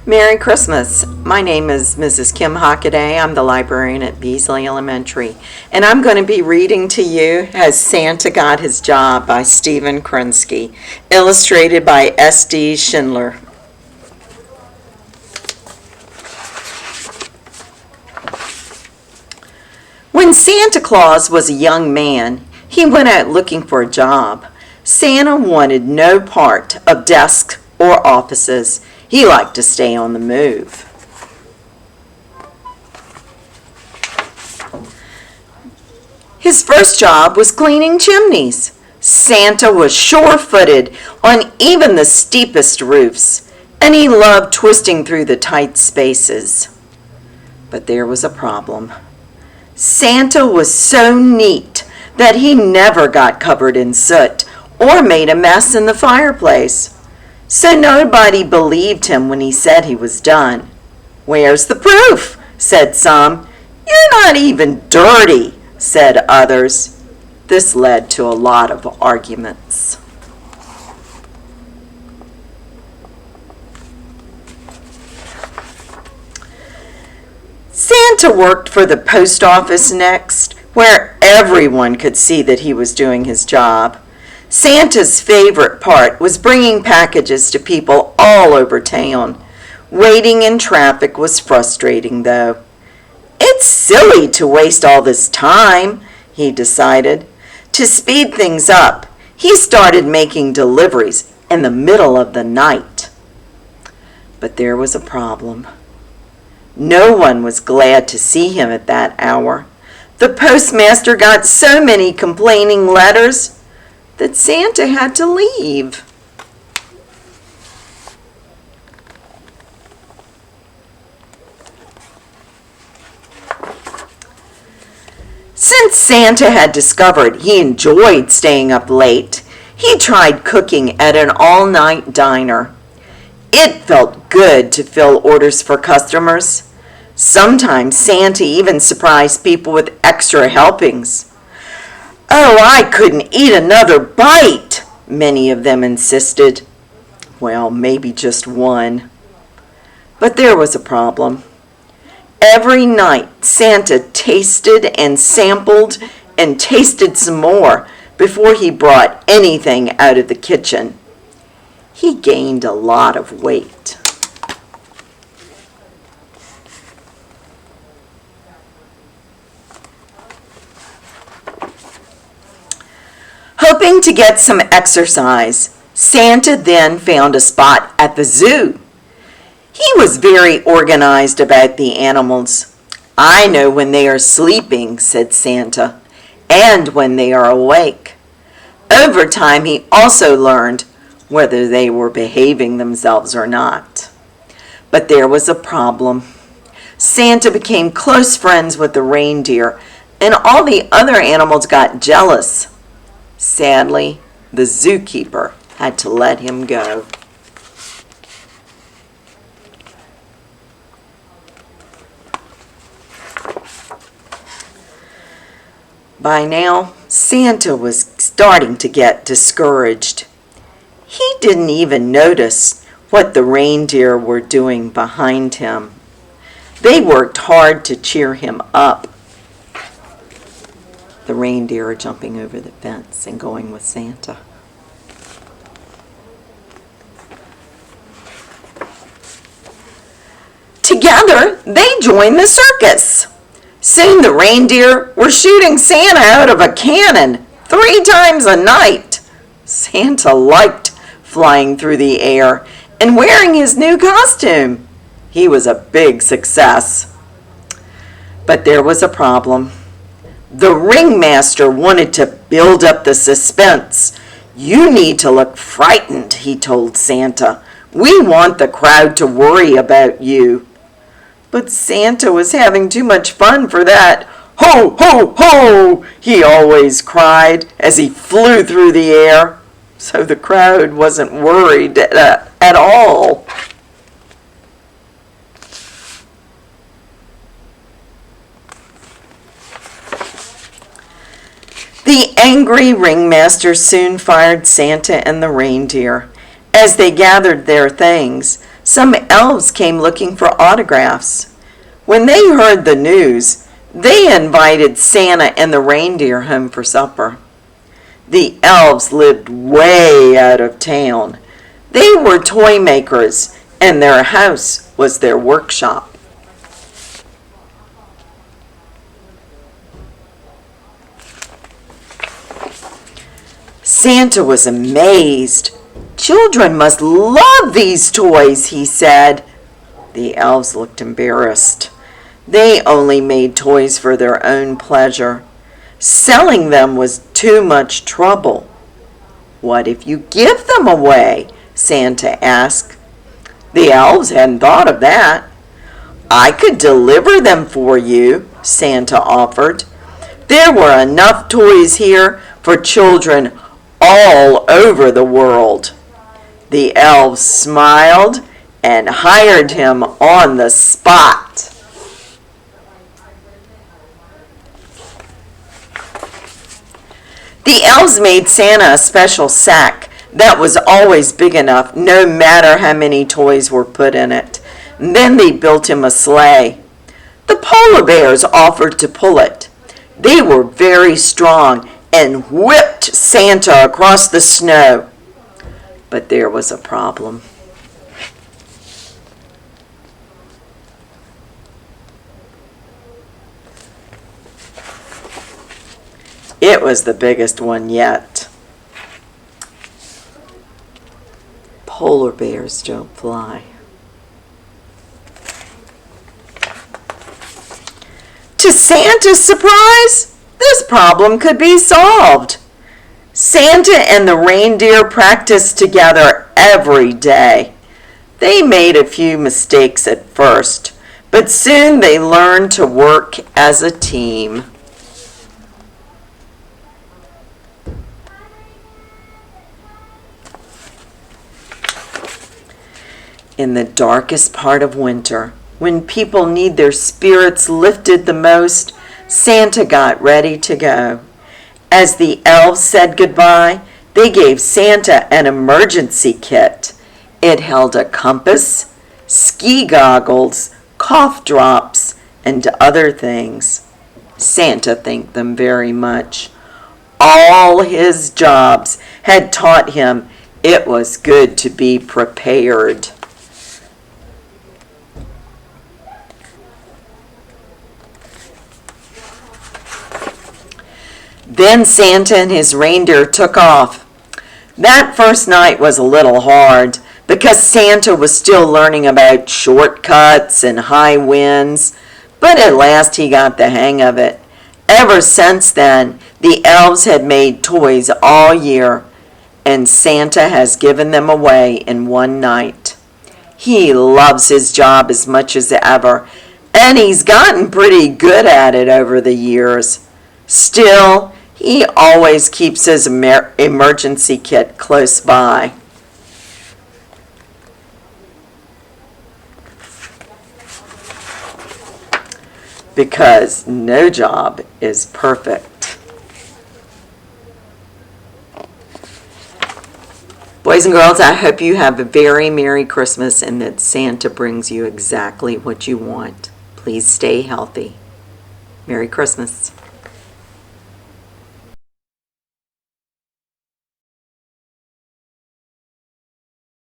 Merry Christmas. My name is Mrs. Kim Hockaday. I'm the librarian at Beasley Elementary, and I'm going to be reading to you Has Santa Got His Job by Stephen Krinsky, illustrated by S.D. Schindler. When Santa Claus was a young man, he went out looking for a job. Santa wanted no part of desks or offices. He liked to stay on the move. His first job was cleaning chimneys. Santa was sure-footed on even the steepest roofs, and he loved twisting through the tight spaces. But there was a problem. Santa was so neat that he never got covered in soot or made a mess in the fireplace. So nobody believed him when he said he was done. "Where's the proof?" said some. "You're not even dirty," said others. This led to a lot of arguments. Santa worked for the post office next, where everyone could see that he was doing his job. Santa's favorite part was bringing packages to people all over town. Waiting in traffic was frustrating, though. "It's silly to waste all this time," he decided. To speed things up, he started making deliveries in the middle of the night. But there was a problem. No one was glad to see him at that hour. The postmaster got so many complaining letters that Santa had to leave. Since Santa had discovered he enjoyed staying up late, he tried cooking at an all-night diner. It felt good to fill orders for customers. Sometimes Santa even surprised people with extra helpings. "Oh, I couldn't eat another bite," many of them insisted. Well, maybe just one. But there was a problem. Every night, Santa tasted and sampled and tasted some more before he brought anything out of the kitchen. He gained a lot of weight. Hoping to get some exercise, Santa then found a spot at the zoo. He was very organized about the animals. "I know when they are sleeping," said Santa, "and when they are awake." Over time, he also learned whether they were behaving themselves or not. But there was a problem. Santa became close friends with the reindeer, and all the other animals got jealous. Sadly, the zookeeper had to let him go. By now, Santa was starting to get discouraged. He didn't even notice what the reindeer were doing behind him. They worked hard to cheer him up. The reindeer are jumping over the fence and going with Santa. Together, they joined the circus. Soon the reindeer were shooting Santa out of a cannon 3 times a night. Santa liked flying through the air and wearing his new costume. He was a big success. But there was a problem. The ringmaster wanted to build up the suspense. "You need to look frightened," he told Santa. "We want the crowd to worry about you." But Santa was having too much fun for that. "Ho, ho, ho!" he always cried as he flew through the air. So the crowd wasn't worried at all. The angry ringmaster soon fired Santa and the reindeer. As they gathered their things, Some elves came looking for autographs. When they heard the news, they invited Santa and the reindeer home for supper. The elves lived way out of town. They were toy makers, and their house was their workshop. Santa was amazed. "Children must love these toys," he said. The elves looked embarrassed. They only made toys for their own pleasure. Selling them was too much trouble. "What if you give them away?" Santa asked. The elves hadn't thought of that. "I could deliver them for you," Santa offered. There were enough toys here for children all over the world. The elves smiled and hired him on the spot. The elves made Santa a special sack that was always big enough, no matter how many toys were put in it. And then they built him a sleigh. The polar bears offered to pull it. They were very strong and whipped Santa across the snow. But there was a problem. It was the biggest one yet. Polar bears don't fly. To Santa's surprise, this problem could be solved. Santa and the reindeer practiced together every day. They made a few mistakes at first, but soon they learned to work as a team. In the darkest part of winter, when people need their spirits lifted the most, Santa got ready to go. As the elves said goodbye, they gave Santa an emergency kit. It held a compass, ski goggles, cough drops, and other things. Santa thanked them very much. All his jobs had taught him it was good to be prepared. Then Santa and his reindeer took off. That first night was a little hard because Santa was still learning about shortcuts and high winds, but at last he got the hang of it. Ever since then, the elves had made toys all year, and Santa has given them away in one night. He loves his job as much as ever, and he's gotten pretty good at it over the years. Still, he always keeps his emergency kit close by. Because no job is perfect. Boys and girls, I hope you have a very Merry Christmas and that Santa brings you exactly what you want. Please stay healthy. Merry Christmas.